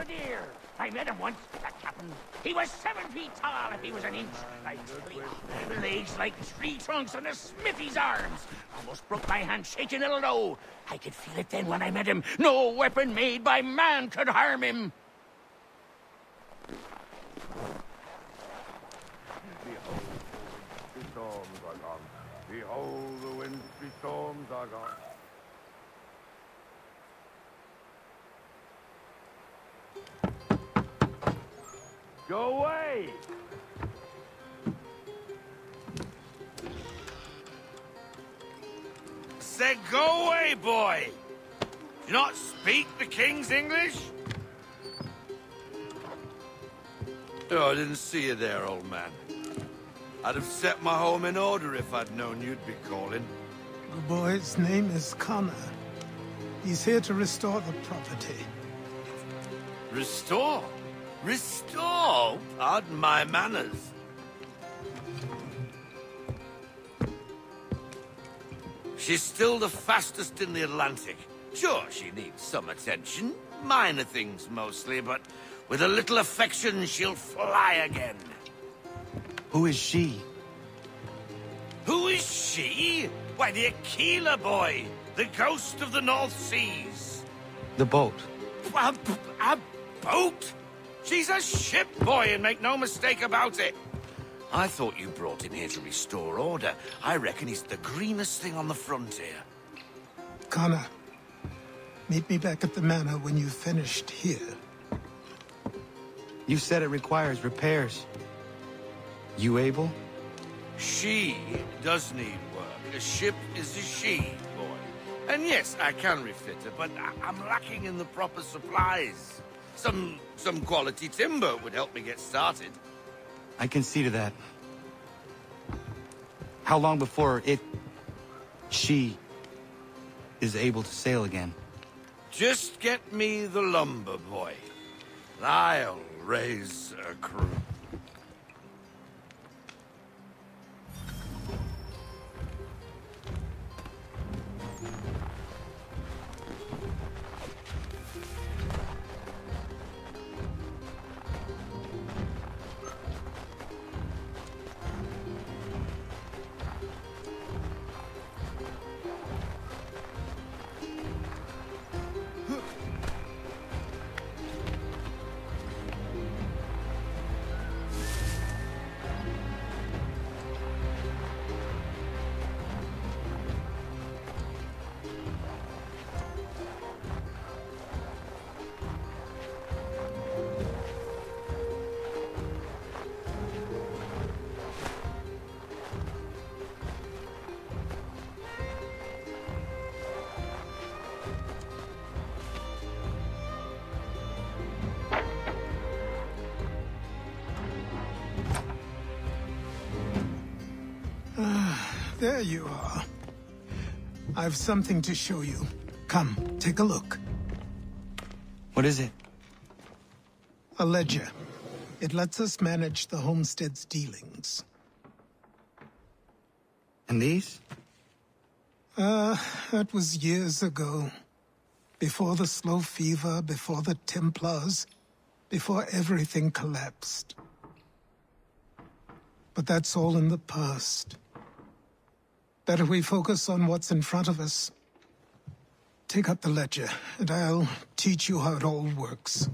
bombardier. I met him once, that captain. He was 7 feet tall if he was an inch. I tell you, legs like tree trunks and a smithy's arms. Almost broke my hand shaking it'll know. I could feel it then when I met him. No weapon made by man could harm him. Behold, the wintry storms are gone. Go away! Said go away, boy! Do you not speak the King's English? Oh, I didn't see you there, old man. I'd have set my home in order if I'd known you'd be calling. The boy's name is Connor. He's here to restore the property. Restore? Restore? Pardon my manners. She's still the fastest in the Atlantic. Sure, she needs some attention. Minor things mostly, but with a little affection, she'll fly again. Who is she? Who is she? Why, the Aquila boy, the ghost of the North Seas. The boat. A boat? She's a ship, boy, and make no mistake about it. I thought you brought him here to restore order. I reckon he's the greenest thing on the frontier. Connor, meet me back at the manor when you've finished here. You said it requires repairs. You able? She does need work. A ship is a she, boy. And yes, I can refit her, but I'm lacking in the proper supplies. Some quality timber would help me get started. I can see to that. How long before she is able to sail again? Just get me the lumber, boy. I'll raise a crew. There you are. I've something to show you. Come, take a look. What is it? A ledger. It lets us manage the homestead's dealings. And these? That was years ago. Before the slow fever, before the Templars, before everything collapsed. But that's all in the past. Better we focus on what's in front of us. Take up the ledger, and I'll teach you how it all works.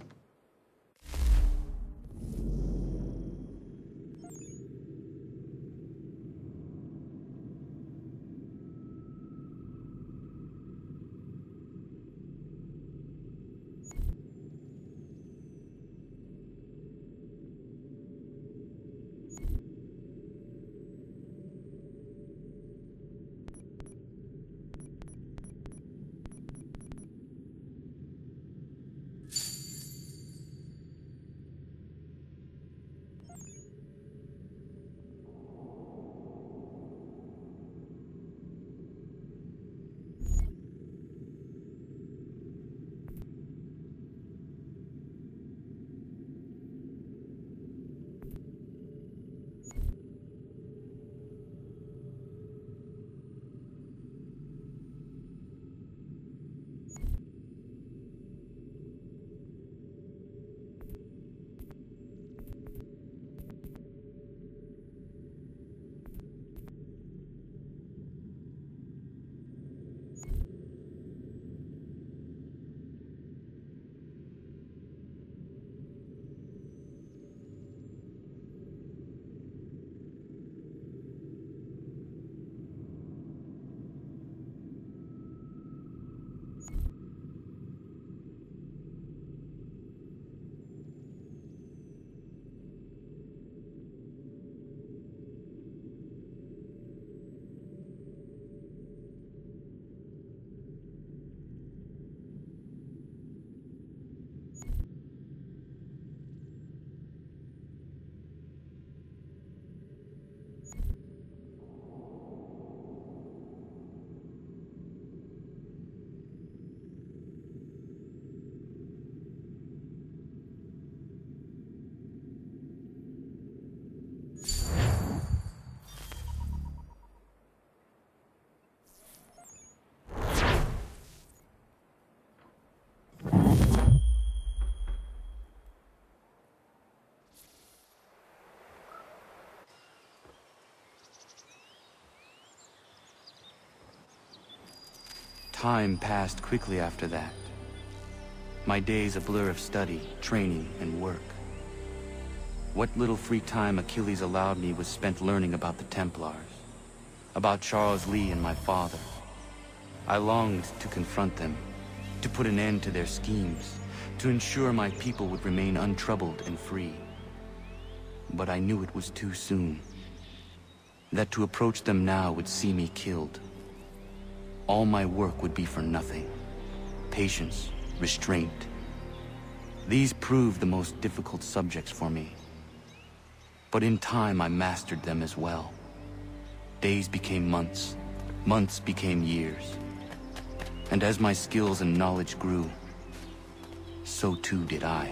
Time passed quickly after that. My days a blur of study, training, and work. What little free time Achilles allowed me was spent learning about the Templars, about Charles Lee and my father. I longed to confront them, to put an end to their schemes, to ensure my people would remain untroubled and free. But I knew it was too soon, that to approach them now would see me killed. All my work would be for nothing. Patience, restraint. These proved the most difficult subjects for me. But in time I mastered them as well. Days became months, months became years. And as my skills and knowledge grew, so too did I.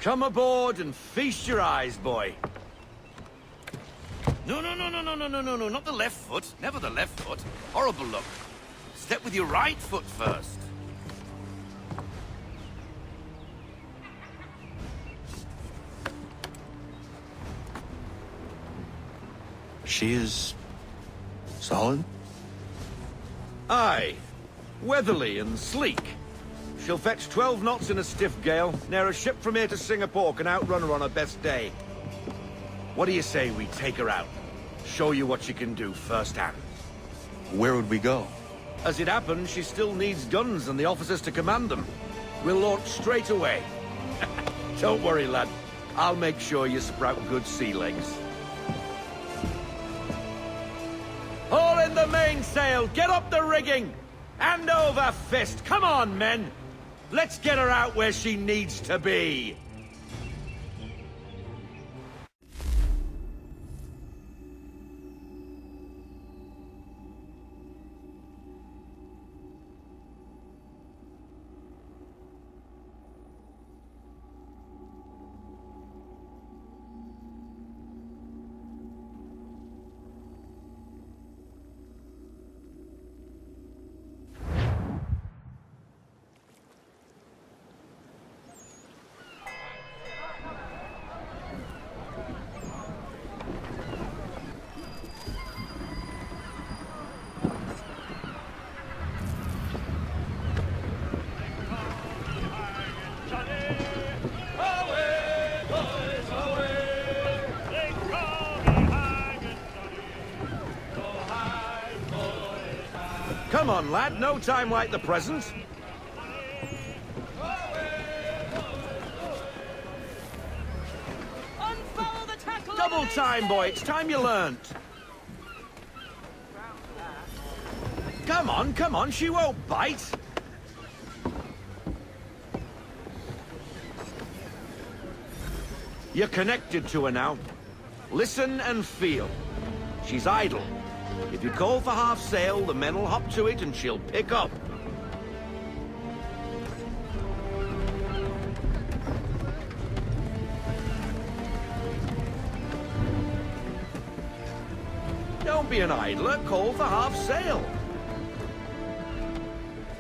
Come aboard and feast your eyes, boy. No, not the left foot. Never the left foot. Horrible look. Step with your right foot first. She is... solid? Aye. Weatherly and sleek. She'll fetch 12 knots in a stiff gale, ne'er a ship from here to Singapore can outrun her on her best day. What do you say we take her out? Show you what she can do firsthand. Where would we go? As it happens, she still needs guns and the officers to command them. We'll launch straight away. Don't worry, lad. I'll make sure you sprout good sea legs. Haul in the mainsail! Get up the rigging! Hand over fist! Come on, men! Let's get her out where she needs to be! Come on, lad. No time like the present. Double time, boy. It's time you learnt. Come on. She won't bite. You're connected to her now. Listen and feel. She's idle. If you call for half sail, the men will hop to it and she'll pick up. Don't be an idler, call for half sail.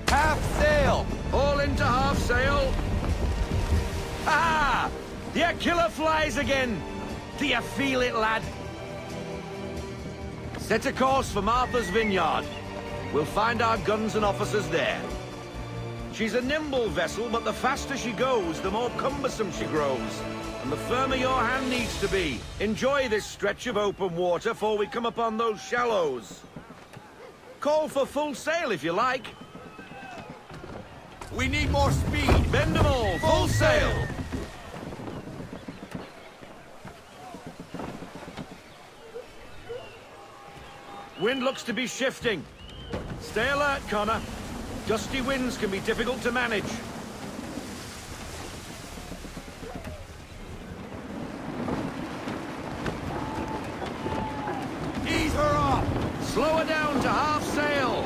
Half sail! All into half sail. Ah! The killer flies again! Do you feel it, lad? Set a course for Martha's Vineyard. We'll find our guns and officers there. She's a nimble vessel, but the faster she goes, the more cumbersome she grows. And the firmer your hand needs to be. Enjoy this stretch of open water before we come upon those shallows. Call for full sail if you like. We need more speed! Bend them all, full sail! Wind looks to be shifting. Stay alert, Connor. Gusty winds can be difficult to manage. Ease her off! Slow her down to half sail.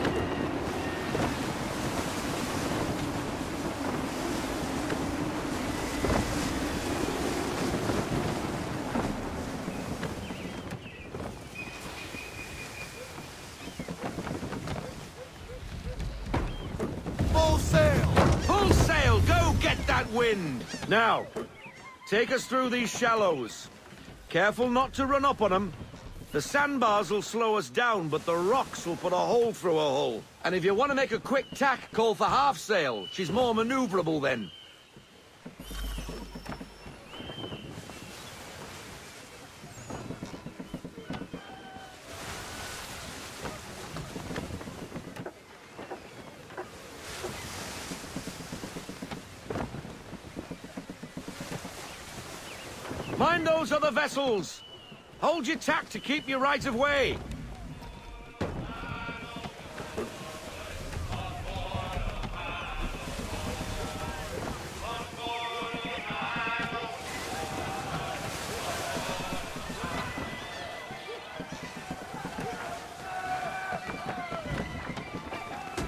Full sail! Full sail! Go get that wind! Now, take us through these shallows. Careful not to run up on them. The sandbars will slow us down, but the rocks will put a hole through her hull. And if you want to make a quick tack, call for half sail. She's more maneuverable then. Mind those other vessels! Hold your tack to keep your right of way!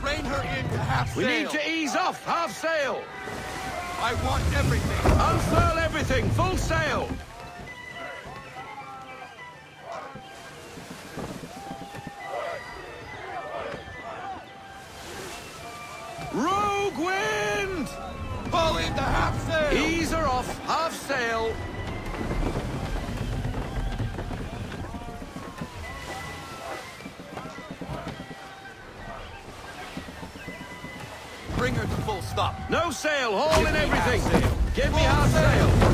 Rein her in to half sail! We need to ease off half sail! I want everything! Unfurl everything! Full sail! Rogue wind! Pull in the half sail! Ease her off, half sail. Bring her to full stop. No sail, haul Give in me everything. half sail. Give me Full half sail.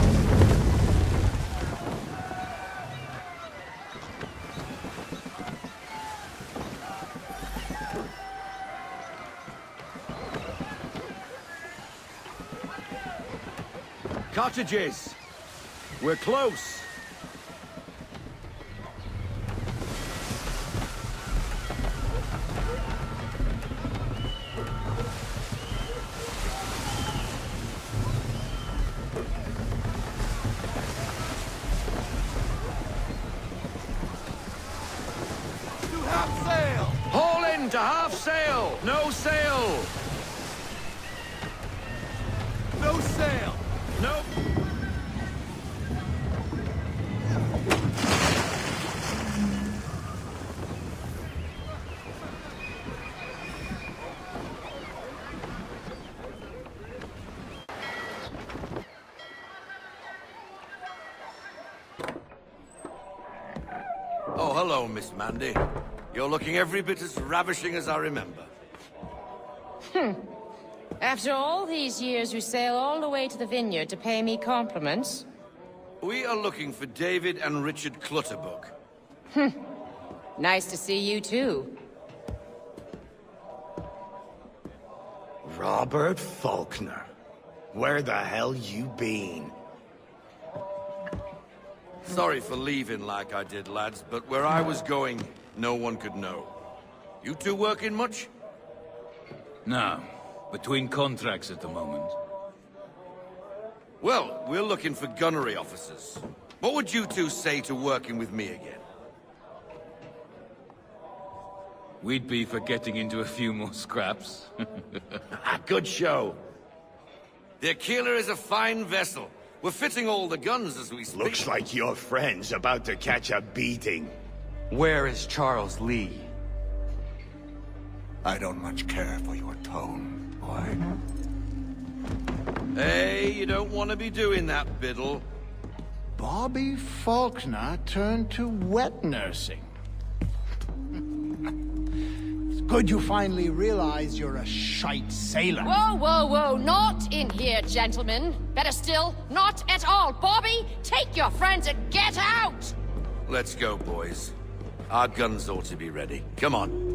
Cottages. We're close. To half sail! Haul in to half sail. No sail. No sail! Nope. Oh, hello, Miss Mandy. You're looking every bit as ravishing as I remember. After all these years, you sail all the way to the vineyard to pay me compliments? We are looking for David and Richard Clutterbuck. Nice to see you, too. Robert Faulkner. Where the hell you been? Sorry for leaving like I did, lads, but where I was going, no one could know. You two working much? No. Between contracts at the moment. Well, we're looking for gunnery officers. What would you two say to working with me again? We'd be for getting into a few more scraps. Good show. The Aquila is a fine vessel. We're fitting all the guns as we speak. Looks like your friend's about to catch a beating. Where is Charles Lee? I don't much care for your tone, boy. Hey, you don't want to be doing that, Biddle. Bobby Faulkner turned to wet nursing. It's good you finally realize you're a shite sailor. Whoa, whoa, whoa, not in here, gentlemen. Better still, not at all. Bobby, take your friends and get out! Let's go, boys. Our guns ought to be ready. Come on.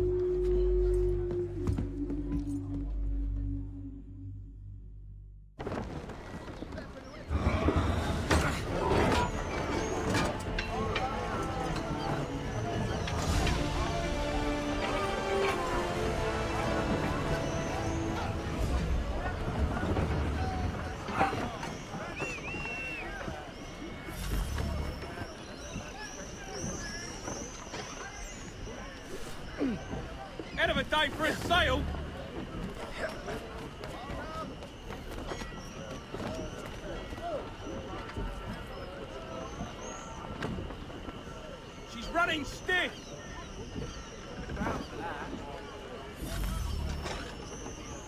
End of a day for a sail! She's running stiff!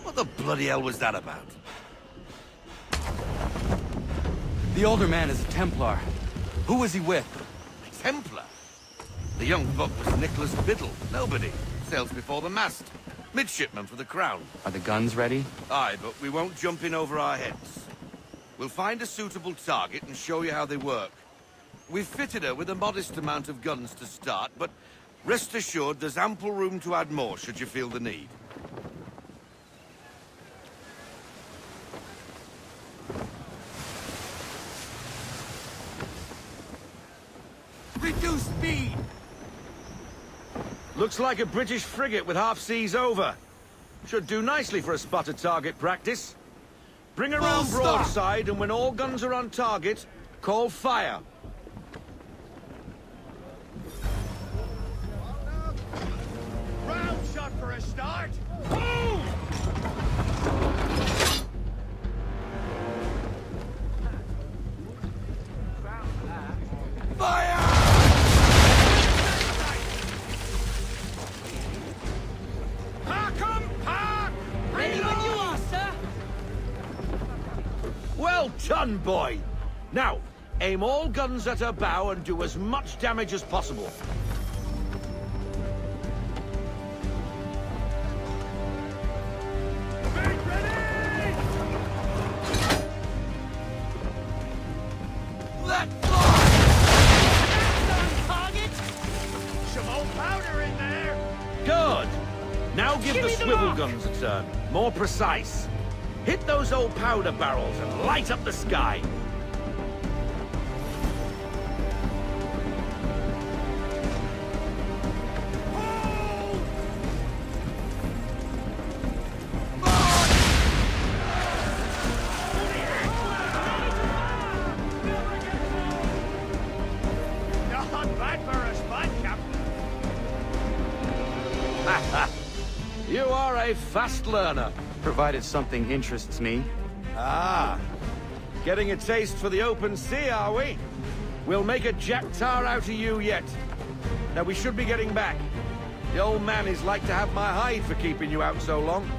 What the bloody hell was that about? The older man is a Templar. Who was he with? Templar? The young buck was Nicholas Biddle. Nobody. Sails before the mast. Midshipman for the Crown. Are the guns ready? Aye, but we won't jump in over our heads. We'll find a suitable target and show you how they work. We've fitted her with a modest amount of guns to start, but rest assured there's ample room to add more should you feel the need. Reduce speed! Looks like a British frigate with half seas over. Should do nicely for a spotted target practice. Bring her round Full stop. broadside, and when all guns are on target, call fire. Round shot for a start! Well done, boy! Now, aim all guns at her bow and do as much damage as possible. Let fly! Target! Some old powder in there! Good! Now give the swivel guns a turn. More precise. Hit those old powder barrels and light up the sky. You are a fast learner. Provided something interests me. Ah, getting a taste for the open sea, are we? We'll make a jack tar out of you yet. Now we should be getting back. The old man is like to have my hide for keeping you out so long.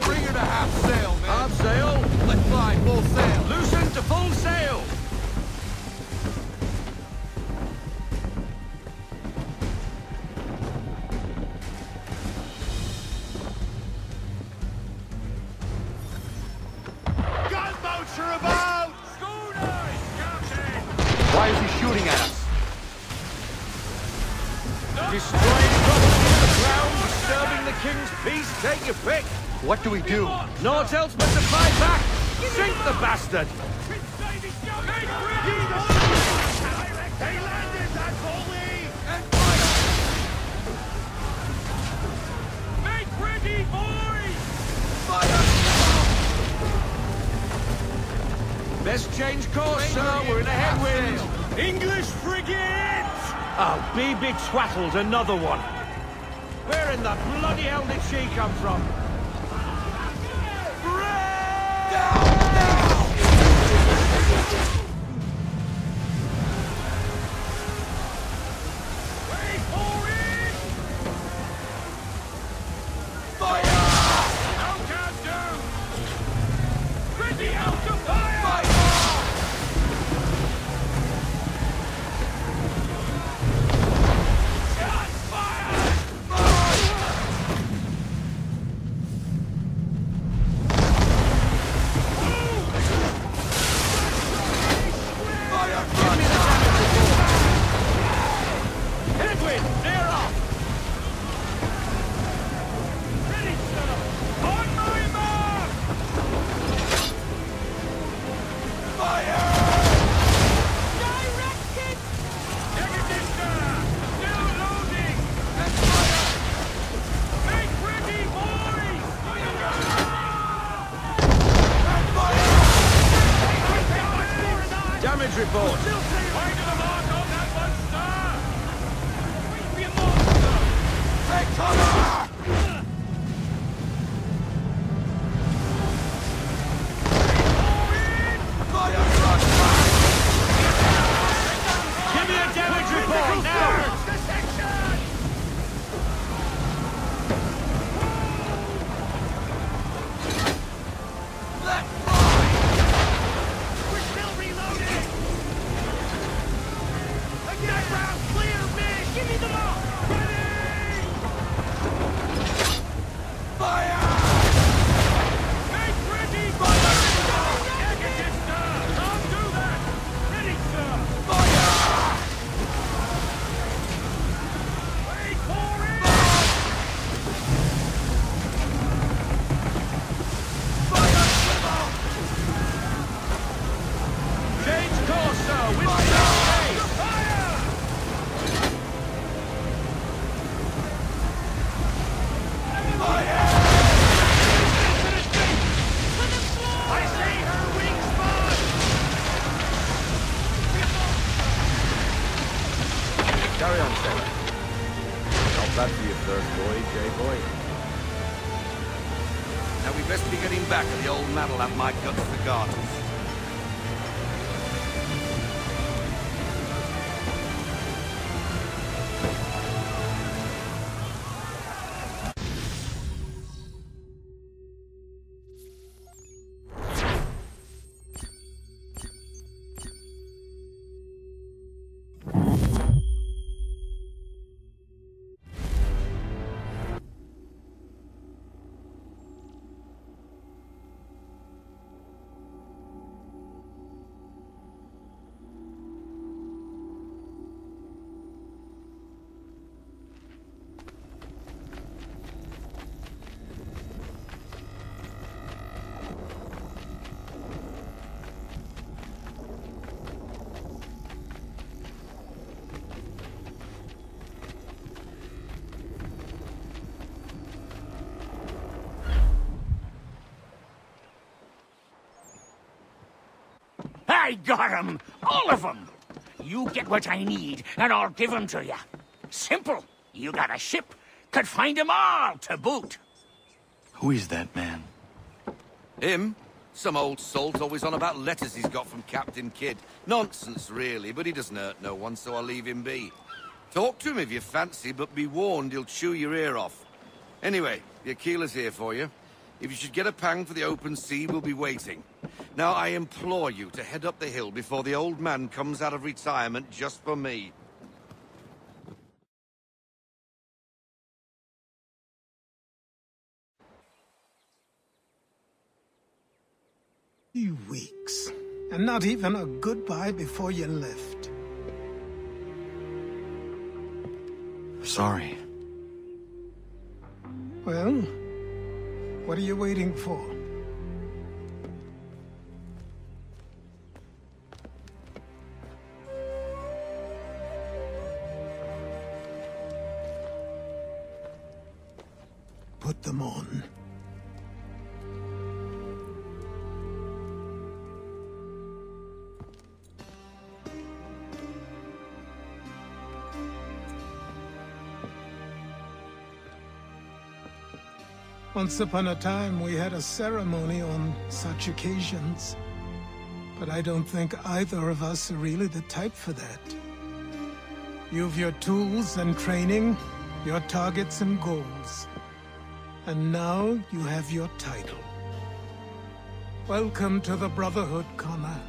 Bring her to half sail, man. Half sail. Let fly full sail. Loosen to full sail. Gunboats are about! Schooners, Captain! Why is he shooting at us? Destroying property on the ground, disturbing the king's peace, take your pick. What do we do? Naught else but to fight back. Sink the bastard. They landed, that's holy! And fire! Make ready, boys! Fire! Best change course, sir. We're in a headwind. English frigate! Oh, be twaddled, another one. Where in the bloody hell did she come from? Down now! Wait for it! Fire! No can do! Ready out to fire! Fire! Shots fired! Headwind, near off. Ready, sir! On my mark! Fire! Directed! Negative, sir! Still loading! And fire! Make ready, boys! And fire! Damage report. Wide of the mark on that one, sir! Be a monster! Take cover! Fire truck! Give me a damage report now. Let fly! We're still reloading! Again, round clear, man! Give me the mark! Ready! Fire! Make ready, boys! Negative, sir! Can't do that! Ready, sir! Fire! Wait for it! Fire swivel! Change course, sir. With Fire! Fire! Fire! I see her wings spot! Carry on, sailor. Not bad for your first voyage, eh, boy? Now we best be getting back, or the old man will have my guts for garters. I got 'em! All of 'em! You get what I need, and I'll give 'em to you. Simple. You got a ship, could find 'em all to boot. Who is that man? Him? Some old salt always on about letters he's got from Captain Kidd. Nonsense, really, but he doesn't hurt no one, so I'll leave him be. Talk to him if you fancy, but be warned he'll chew your ear off. Anyway, the Aquila's here for you. If you should get a pang for the open sea, we'll be waiting. Now, I implore you to head up the hill before the old man comes out of retirement just for me. You weeks. And not even a goodbye before you left. Sorry. Well, what are you waiting for? Put them on. Once upon a time, we had a ceremony on such occasions. But I don't think either of us are really the type for that. You've your tools and training, your targets and goals. And now you have your title. Welcome to the Brotherhood, Connor.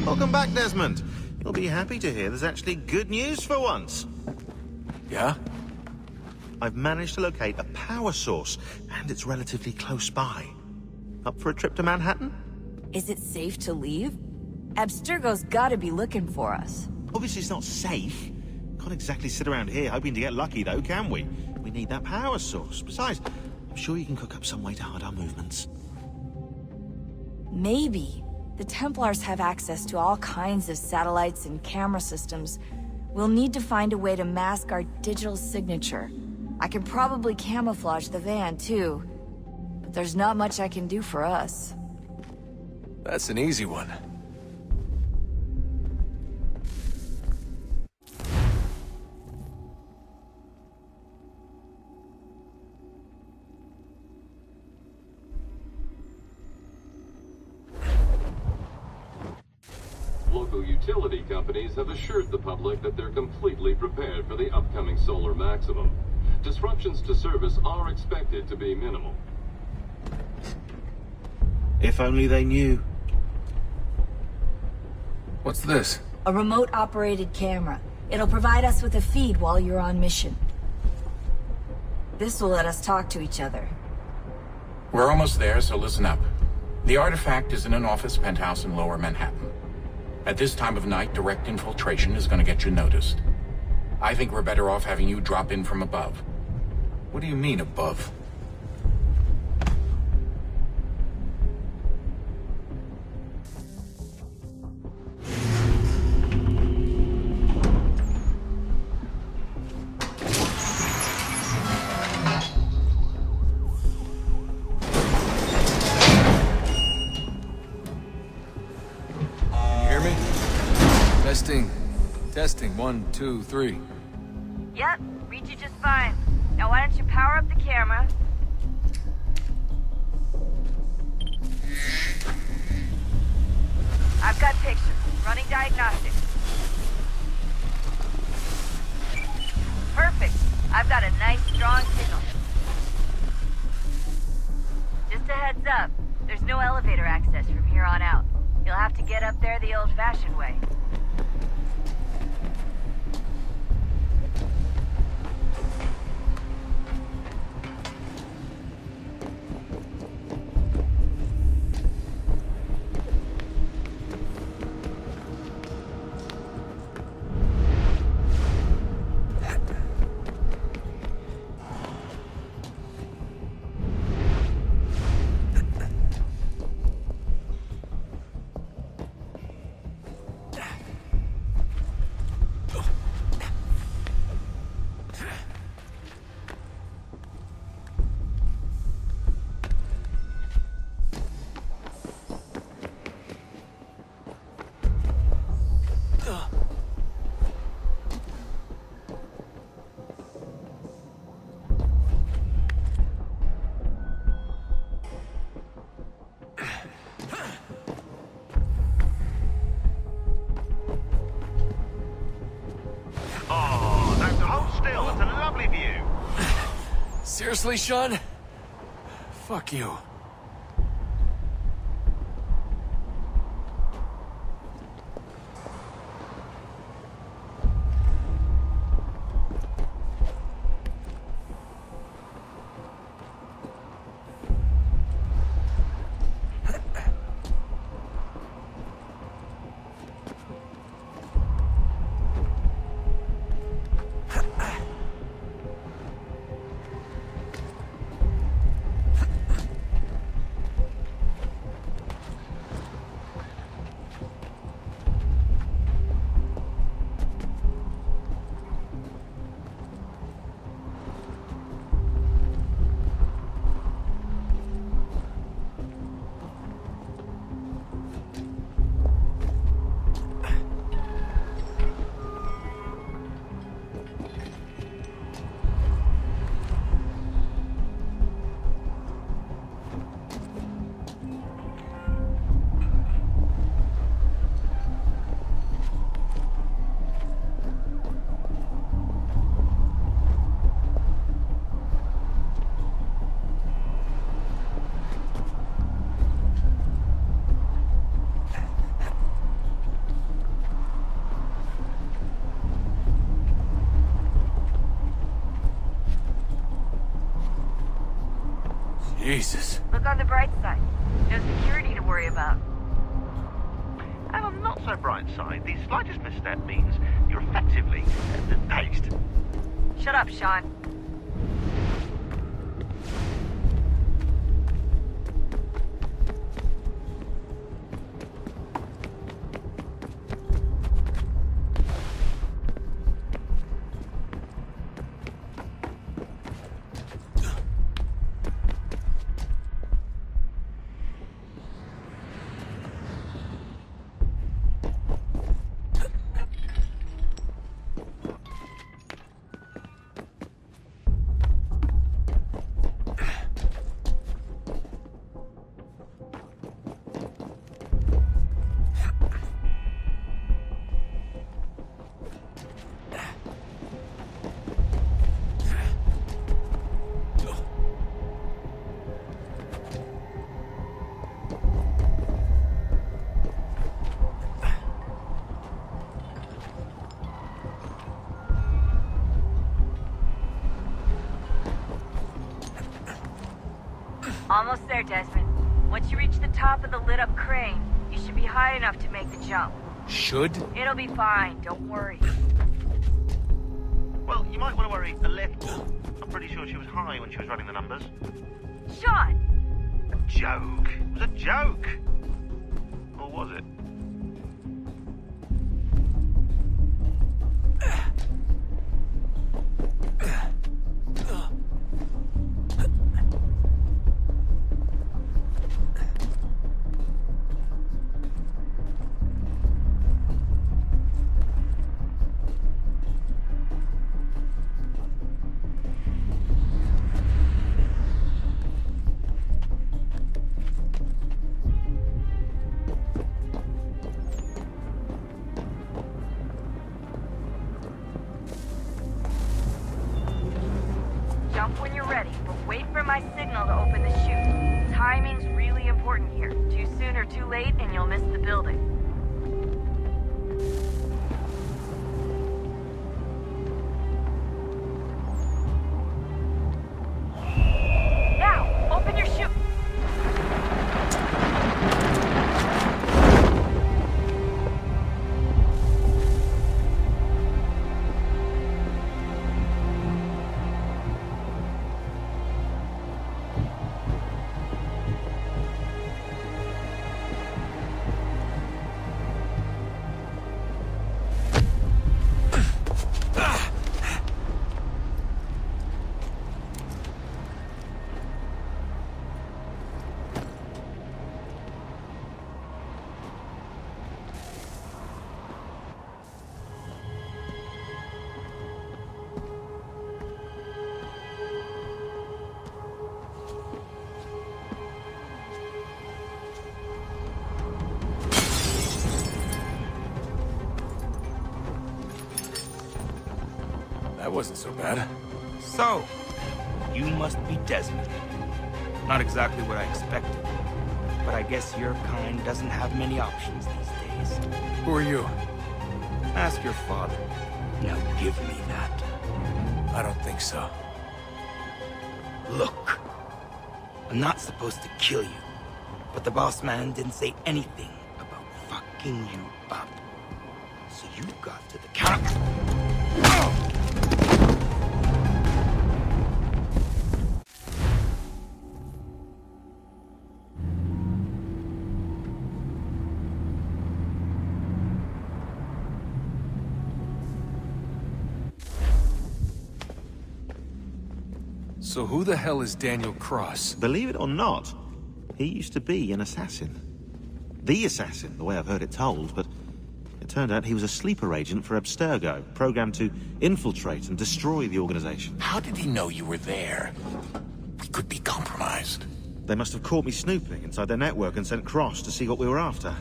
Welcome back, Desmond. You'll be happy to hear there's actually good news for once. Yeah? I've managed to locate a power source, and it's relatively close by. Up for a trip to Manhattan? Is it safe to leave? Abstergo's gotta be looking for us. Obviously it's not safe. Can't exactly sit around here hoping to get lucky, though, can we? We need that power source. Besides, I'm sure you can cook up some way to hide our movements. Maybe. The Templars have access to all kinds of satellites and camera systems. We'll need to find a way to mask our digital signature. I can probably camouflage the van, too. But there's not much I can do for us. That's an easy one. Local utility companies have assured the public that they're completely prepared for the upcoming solar maximum. Disruptions to service are expected to be minimal. If only they knew. What's this? A remote-operated camera. It'll provide us with a feed while you're on mission. This will let us talk to each other. We're almost there, so listen up. The artifact is in an office penthouse in Lower Manhattan. At this time of night, direct infiltration is going to get you noticed. I think we're better off having you drop in from above. What do you mean, above? Testing, 1, 2, 3. Yep, read you just fine. Now why don't you power up the camera? I've got pictures. Running diagnostics. Perfect. I've got a nice, strong signal. Just a heads up, there's no elevator access from here on out. You'll have to get up there the old-fashioned way. Seriously, Sean? Fuck you. Jesus. Look on the bright side. No security to worry about. And on the not so bright side, the slightest misstep means you're effectively paced. Shut up, Sean. Almost there, Desmond. Once you reach the top of the lit-up crane, you should be high enough to make the jump. Should? It'll be fine, don't worry. Well, you might want to worry a little. I'm pretty sure she was high when she was running the numbers. Sean! A joke! It was a joke! Or was it? Jump when you're ready, but wait for my signal to open the chute. Timing's really important here. Too soon or too late, and you'll miss the building. Now, open your chute! That wasn't so bad. So, you must be Desmond. Not exactly what I expected, but I guess your kind doesn't have many options these days. Who are you? Ask your father. Now give me that. I don't think so. Look, I'm not supposed to kill you, but the boss man didn't say anything about fucking you up. So you got to the counter. So who the hell is Daniel Cross? Believe it or not, he used to be an assassin. The assassin, the way I've heard it told, but it turned out he was a sleeper agent for Abstergo, programmed to infiltrate and destroy the organization. How did he know you were there? We could be compromised. They must have caught me snooping inside their network and sent Cross to see what we were after.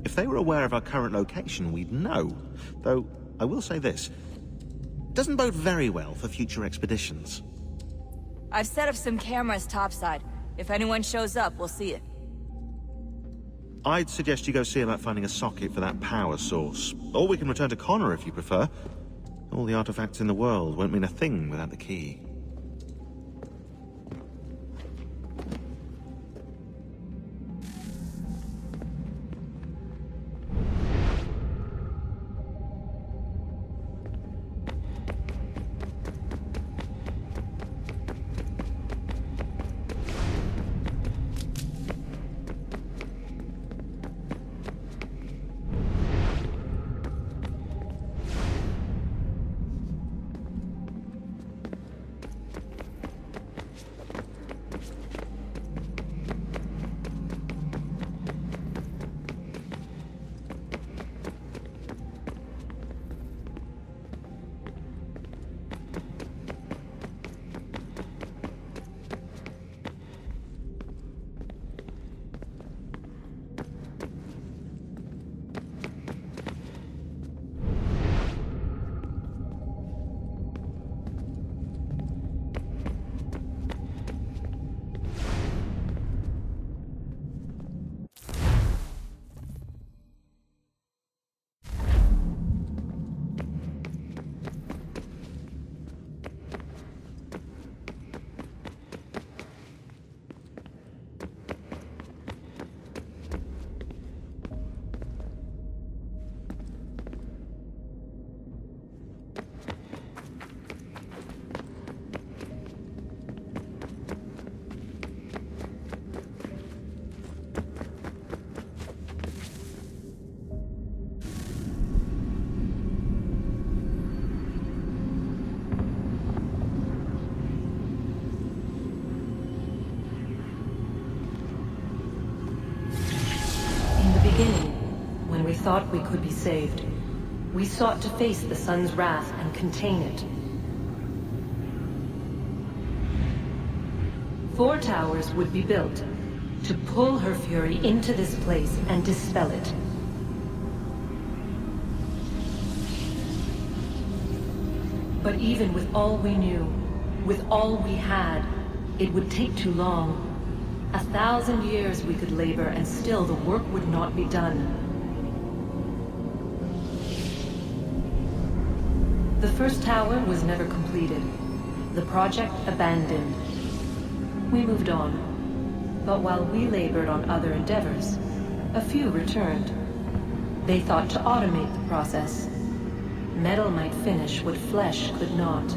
If they were aware of our current location, we'd know. Though, I will say this. It doesn't bode very well for future expeditions. I've set up some cameras topside. If anyone shows up, we'll see it. I'd suggest you go see about finding a socket for that power source. Or we can return to Connor if you prefer. All the artifacts in the world won't mean a thing without the key. When we thought we could be saved, we sought to face the sun's wrath and contain it. 4 towers would be built to pull her fury into this place and dispel it. But even with all we knew, with all we had, it would take too long. 1,000 years we could labor and still the work would not be done. The first tower was never completed. The project abandoned. We moved on. But while we labored on other endeavors, a few returned. They thought to automate the process. Metal might finish what flesh could not.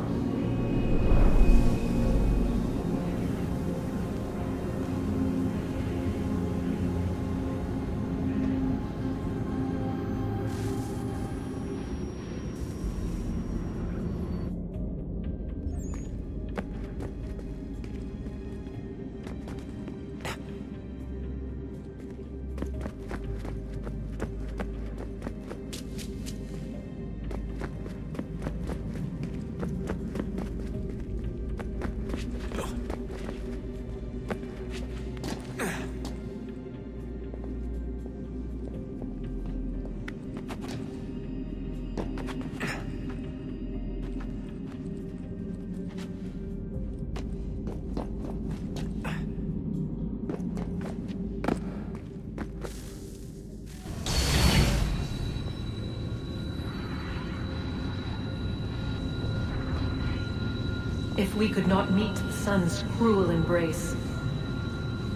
if we could not meet the sun's cruel embrace,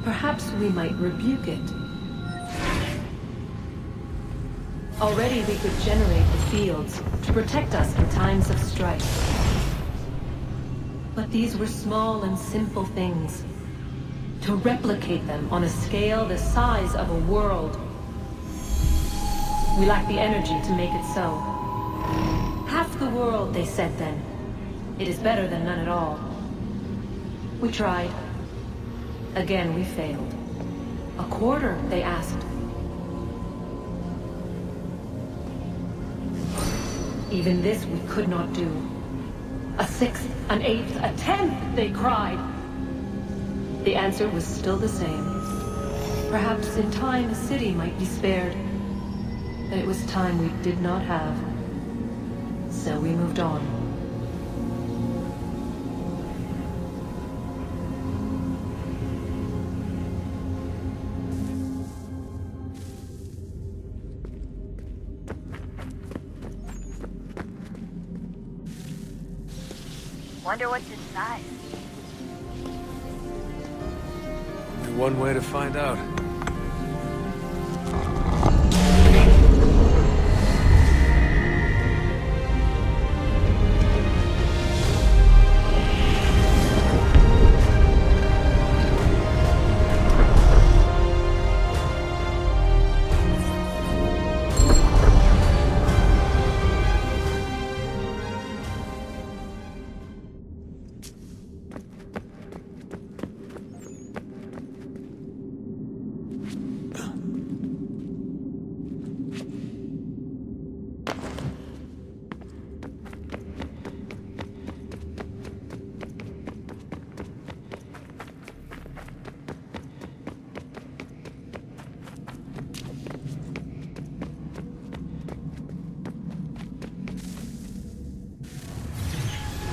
perhaps we might rebuke it. Already we could generate the fields to protect us in times of strife. But these were small and simple things. To replicate them on a scale the size of a world, we lack the energy to make it so. Half the world, they said then. It is better than none at all. We tried. Again, we failed. A quarter, they asked. Even this we could not do. A sixth, an eighth, a tenth, they cried. The answer was still the same. Perhaps in time a city might be spared. But it was time we did not have. So we moved on. Wonder what's inside. Only one way to find out.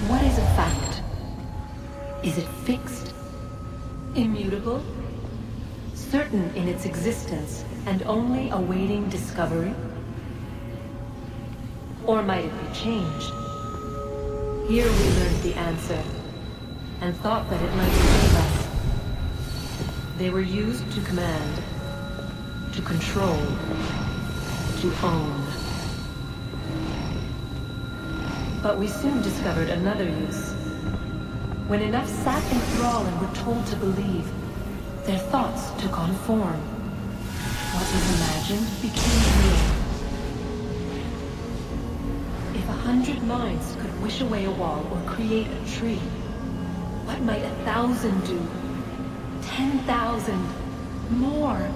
What is a fact? Is it fixed? Immutable? Certain in its existence and only awaiting discovery? Or might it be changed? Here we learned the answer, and thought that it might save us. They were used to command, to control, to own. But we soon discovered another use. When enough sat in thrall and were told to believe, their thoughts took on form. What was imagined became real. If 100 minds could wish away a wall or create a tree, what might 1,000 do? 10,000? More?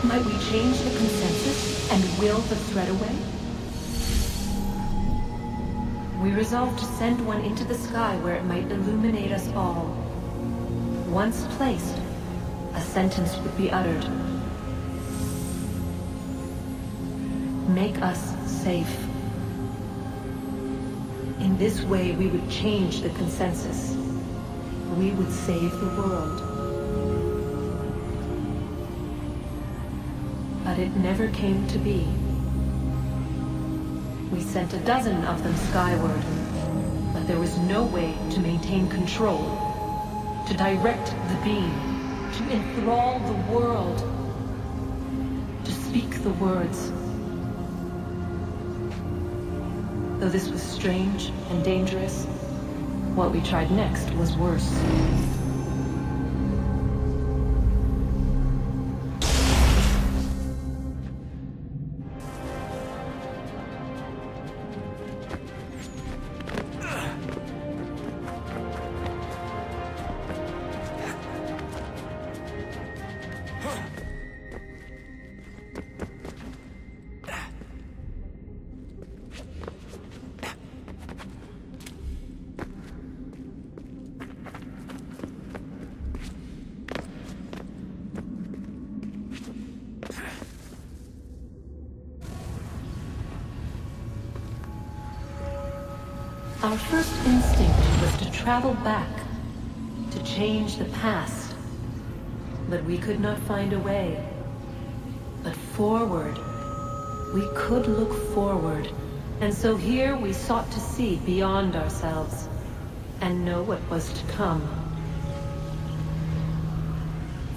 Might we change the consensus and will the threat away? We resolved to send one into the sky where it might illuminate us all. Once placed, a sentence would be uttered. Make us safe. In this way, we would change the consensus. We would save the world. But it never came to be. We sent a dozen of them skyward, but there was no way to maintain control, to direct the beam, to enthrall the world, to speak the words. Though this was strange and dangerous, what we tried next was worse. Our first instinct was to travel back, to change the past. But we could not find a way. But forward, we could look forward, And so here we sought to see beyond ourselves, and know what was to come.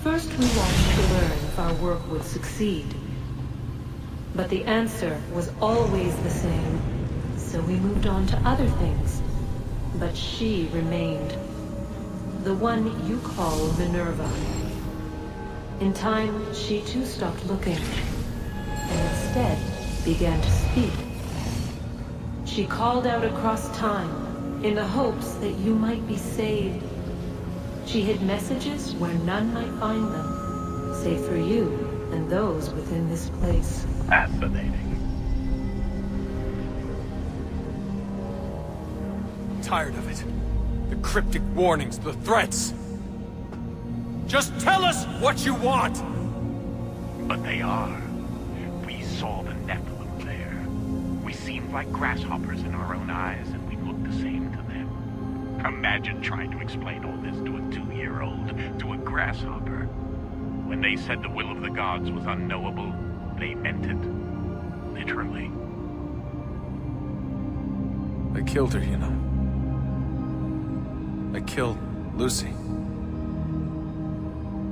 First we watched to learn if our work would succeed. But the answer was always the same, so we moved on to other things. But she remained. The one you call Minerva. In time, she too stopped looking, and instead began to speak. She called out across time, in the hopes that you might be saved. She hid messages where none might find them, save for you and those within this place. Fascinating. Tired of it. The cryptic warnings, the threats. Just tell us what you want! But they are. We saw the Nephilim there. We seemed like grasshoppers in our own eyes, and we looked the same to them. Imagine trying to explain all this to a 2-year-old, to a grasshopper. When they said the will of the gods was unknowable, they meant it. Literally. I killed her, you know. I killed Lucy.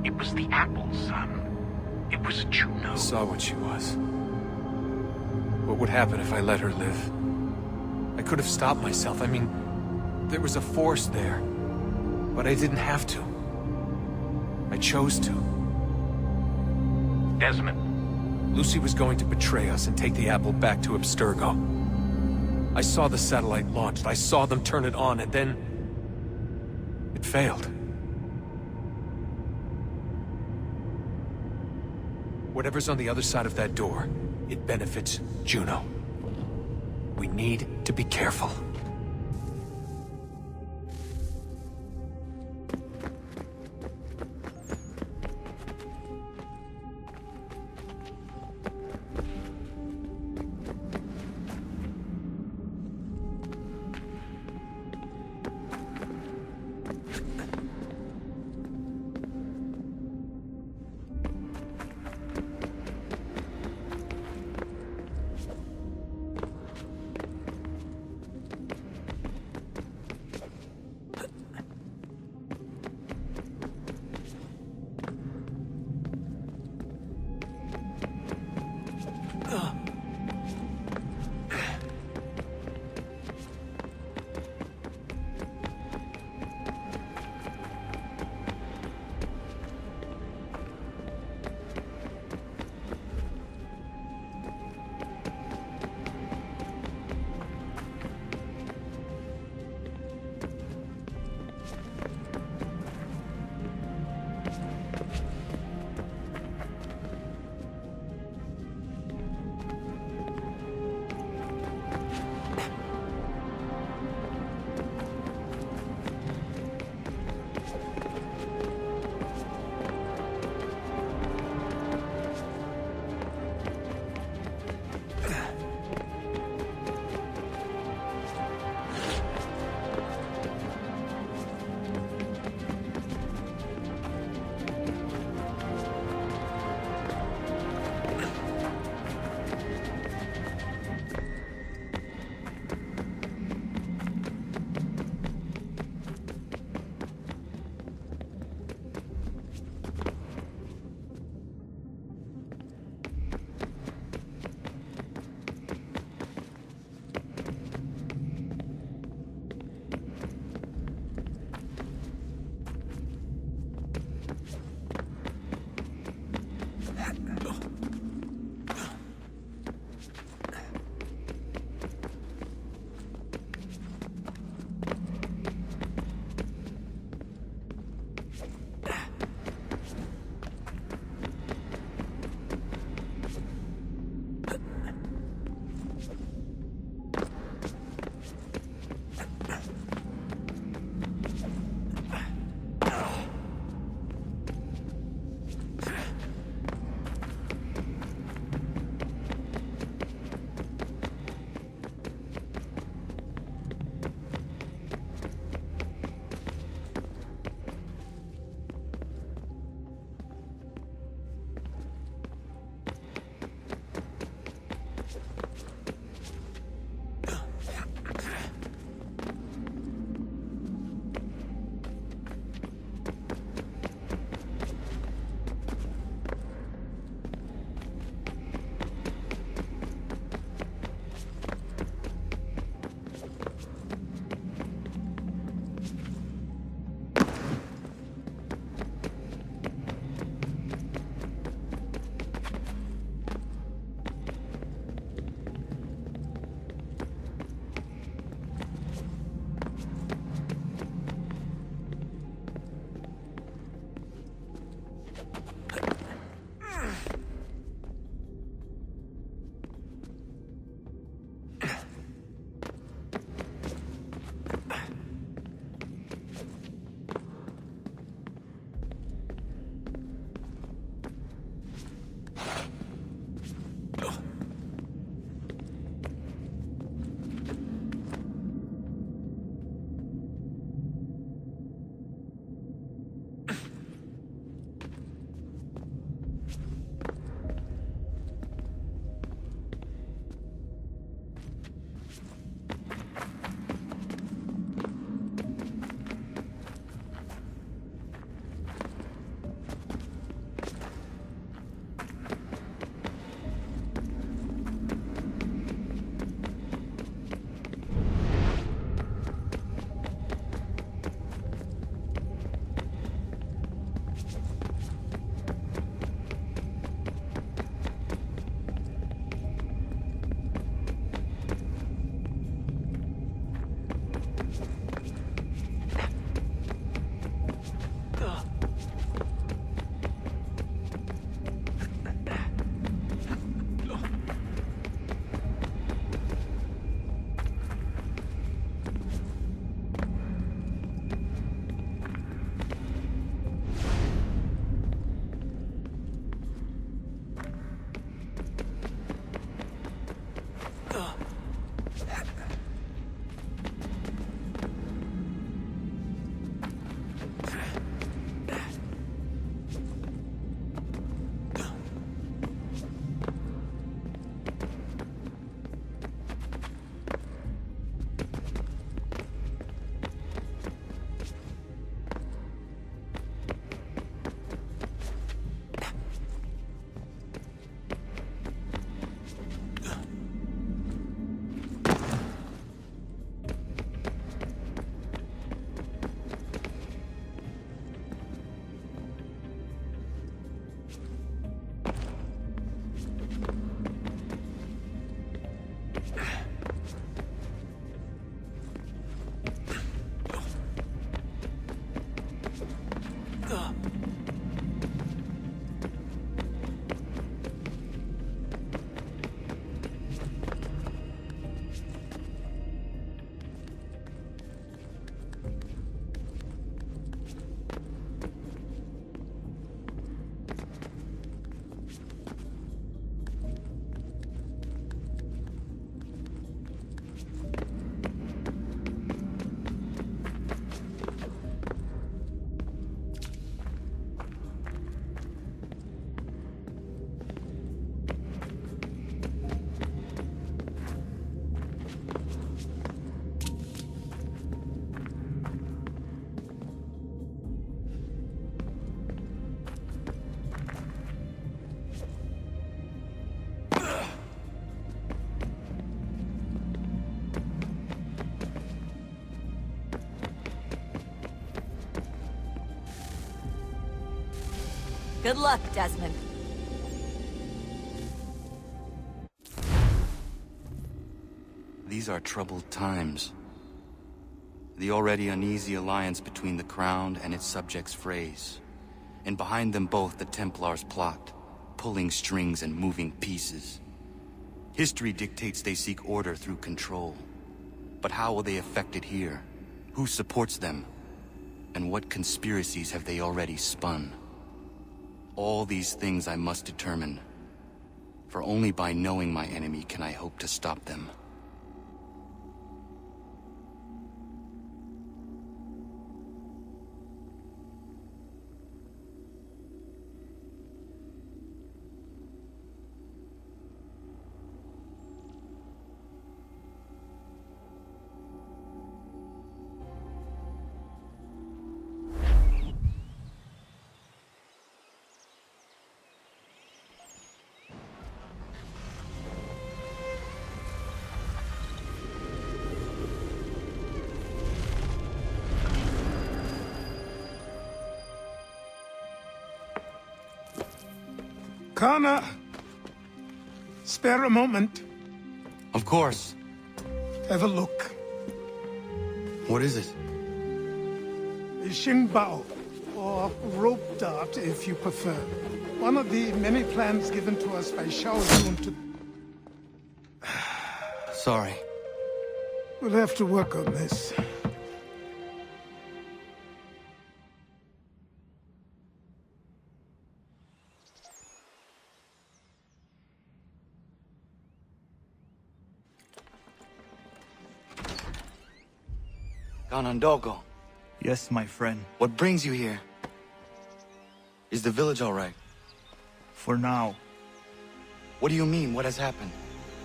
It was the apple, son. It was Juno. I saw what she was. What would happen if I let her live? I could have stopped myself. I mean, there was a force there. But I didn't have to. I chose to. Desmond. Lucy was going to betray us and take the apple back to Abstergo. I saw the satellite launched. I saw them turn it on, and then... it failed. Whatever's on the other side of that door, it benefits Juno. We need to be careful. Good luck, Desmond. These are troubled times. The already uneasy alliance between the Crown and its subjects frays. And behind them both the Templars plot, pulling strings and moving pieces. History dictates they seek order through control. But how will they affect it here? Who supports them? And what conspiracies have they already spun? All these things I must determine. For only by knowing my enemy can I hope to stop them. Connor! Spare a moment. Of course. Have a look. What is it? A Xingbao, or rope dart if you prefer. One of the many plans given to us by Shao Yun to... Sorry. We'll have to work on this. Ganondogo. Yes, my friend. What brings you here? Is the village all right? For now. What do you mean? What has happened?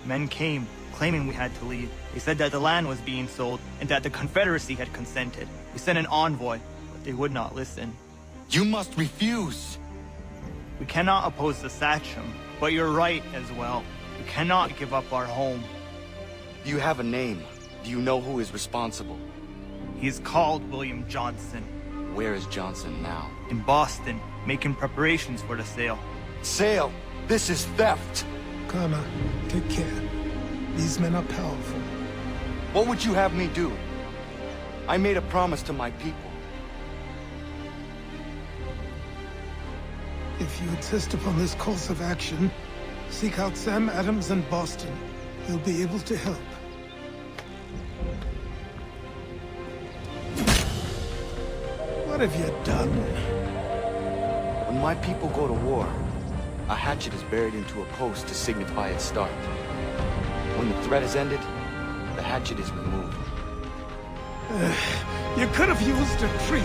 Men came, claiming we had to leave. They said that the land was being sold, and that the Confederacy had consented. We sent an envoy, but they would not listen. You must refuse! We cannot oppose the Sachem, but you're right as well. We cannot give up our home. Do you have a name? Do you know who is responsible? He is called William Johnson. Where is Johnson now? In Boston, making preparations for the sale. Sale? This is theft! Connor, take care. These men are powerful. What would you have me do? I made a promise to my people. If you insist upon this course of action, seek out Sam Adams in Boston. He'll be able to help. What have you done? When my people go to war, a hatchet is buried into a post to signify its start. When the threat is ended, the hatchet is removed. You could have used a tree.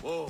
Whoa.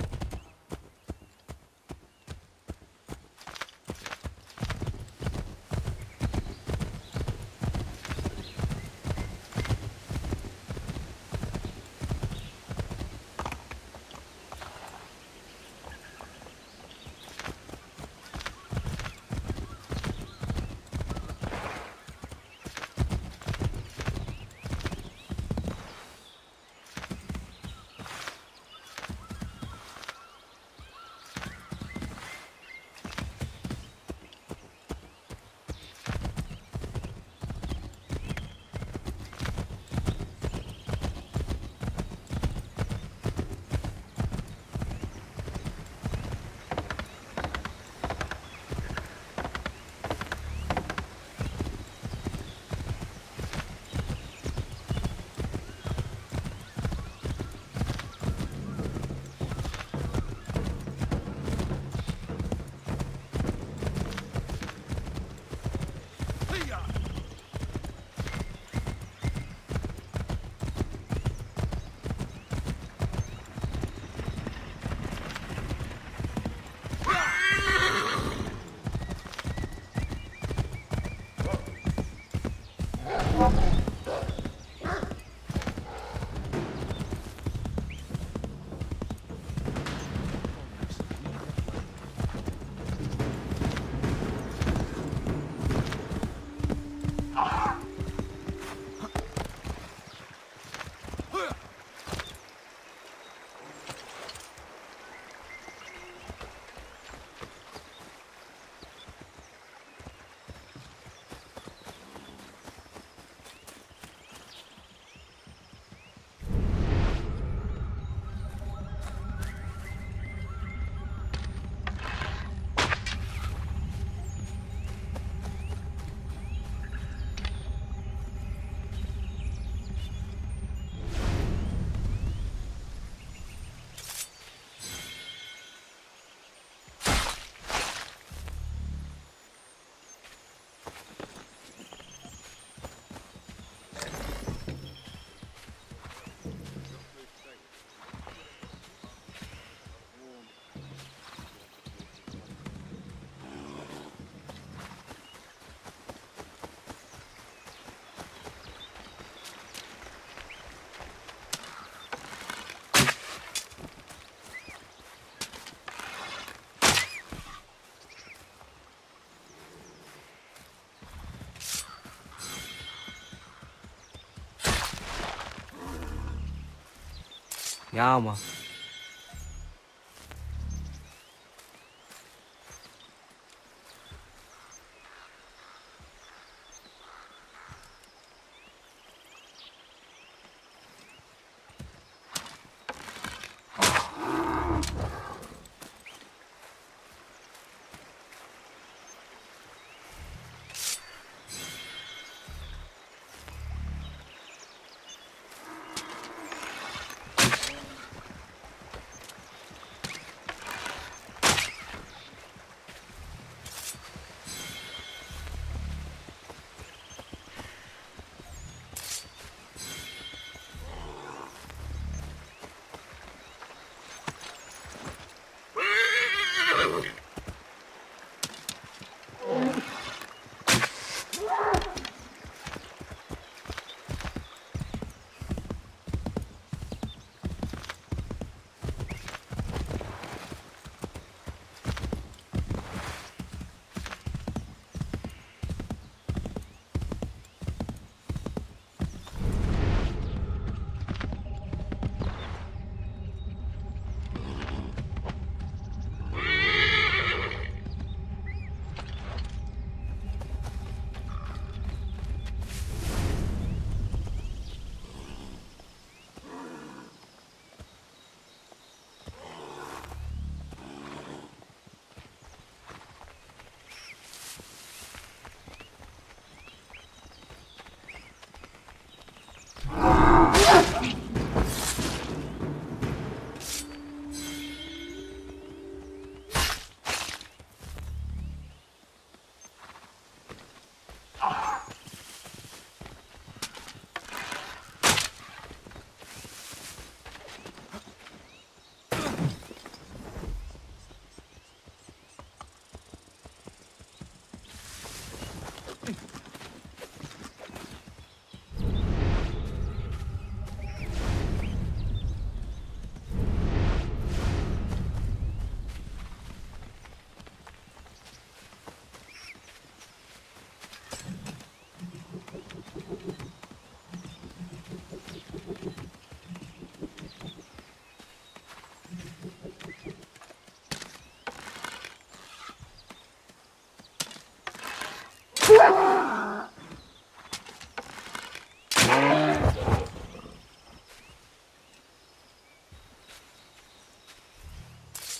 Yama.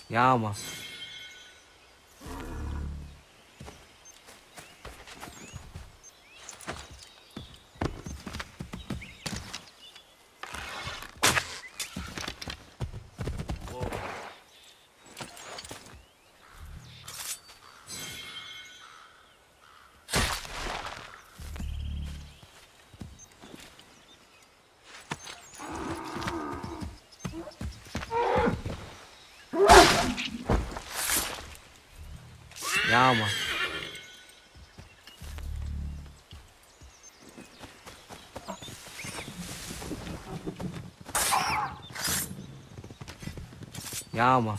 Ja, man. Ja, man. Ja, man.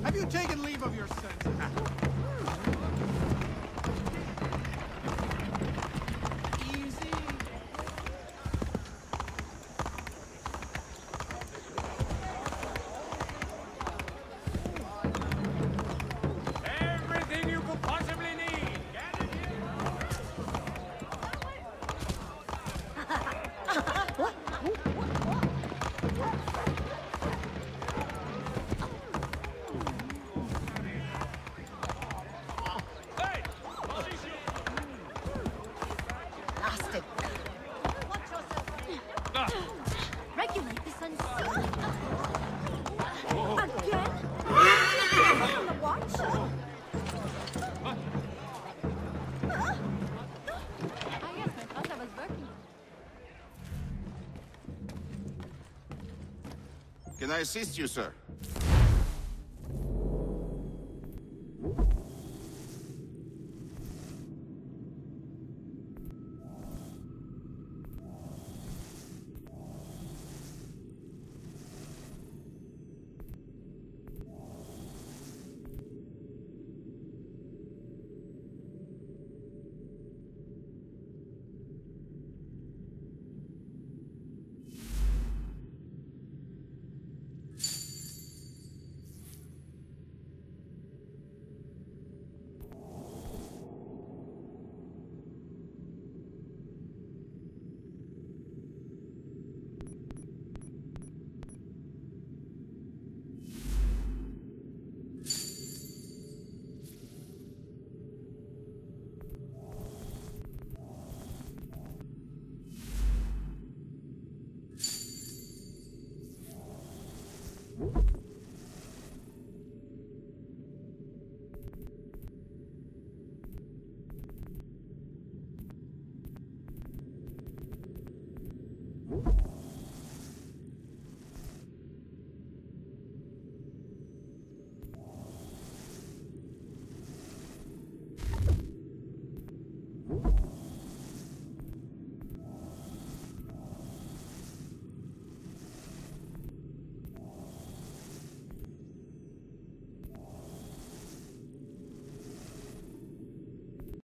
Have you taken leave of your senses? Easy. Everything you could possibly need. Get it here. Blasted. Regulate this unseen. Again? On the watch? Yes, my father was working. Can I assist you, sir?